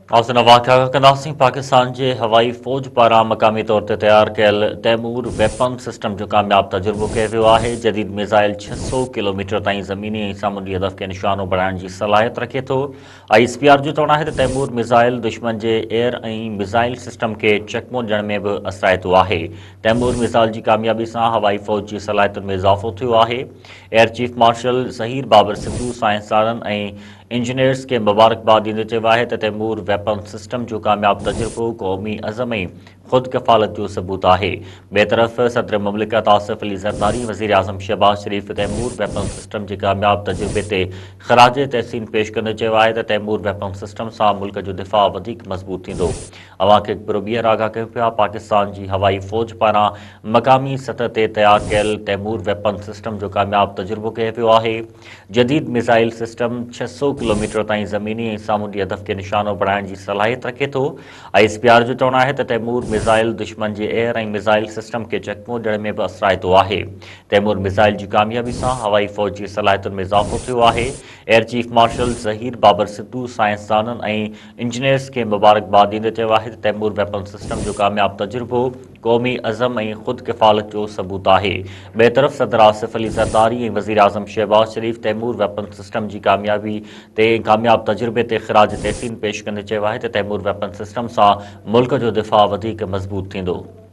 औसन वाक़ा कंदासीं। पाकिस्तान के हवाई फ़ौज पारां मक़ामी तौर ते तैयार कयल तैमूर वेपन सिस्टम जो कामयाब तजुर्बो कयो वियो आहे। जदीद मिज़ाइल 600 किलोमीटर ताईं ज़मीनी ऐं सामूंडी हदफ़ खे निशानो बणाइण जी सलाहियत रखे थो। ISPR जो चवणु आहे त तैमूर मिज़ाइल दुश्मन जे एयर ऐं मिज़ाइल सिस्टम खे चकमो ॾियण में बि असराइतो आहे। तैमूर मिज़ाइल जी कामयाबी सां हवाई फ़ौज जी सलाहियतुनि में इज़ाफ़ो थियो आहे। एयर चीफ मार्शल ज़हीर बाबर सिद्धू साइंसदाननि ऐं इंजीनियर्स खे मुबारकबाद ॾींदे चयो आहे त तैमूर वेपन सिस्टम जो कामयाब तजुर्बो क़ौमी अज़म ऐं ख़ुद कफ़ालत जो सबूत आहे। ॿिए तरफ़ सदर मुमलिकत आसिफ अली ज़रदारी वज़ीर आज़म शहबाज शरीफ़ तैमूर वेपन सिस्टम जे कामयाब तजुर्बे ते ख़राज तहसीन पेश कंदे चयो आहे त तैमूर वेपन सिस्टम सां मुल्क जो दिफ़ा वधीक मज़बूत थींदो। अवां खे हिकु ॿीहर आगाह कयो पिया। पाकिस्तान जी हवाई फ़ौज पारां मक़ामी सतह ते तैयार कयल तैमूर वेपन सिस्टम जो कामयाब तजुर्बो कयो वियो आहे। जदीद मिज़ाइल सिस्टम 600 किलोमीटर ताईं ज़मीनी ऐं सामूंडी हदफ़ खे निशानो बणाइण जी सलाहियत रखे थो। ISPR जो चवणु आहे त तैमूर मिज़ाइल दुश्मन जे एयर ऐं मिज़ाइल सिस्टम खे चकमो ॾियण में बि असराइतो आहे। तैमूर मिज़ाइल जी कामयाबी सां हवाई फ़ौज जी सलाहियतुनि में इज़ाफ़ो थियो आहे। एयर चीफ मार्शल ज़हीर बाबर सिद्धू साइंसदाननि ऐं इंजीनियर्स खे मुबारकबाद ॾींदे चयो आहे त तैमूर वेपन सिस्टम जो कामयाब तजुर्बो क़ौमी अज़म ऐं ख़ुद किफ़ालत जो सबूत आहे। ॿिए तरफ़ सदर आसिफ अली ज़रदारी ऐं वज़ीर आज़म शहबाज शरीफ़ तैमूर वेपन सिस्टम जी कामयाब तजुर्बे ते ख़राज तहसीन पेश कंदे चयो आहे त तैमूर वेपन सिस्टम सां मुल्क जो दिफ़ा वधीक मज़बूत थींदो।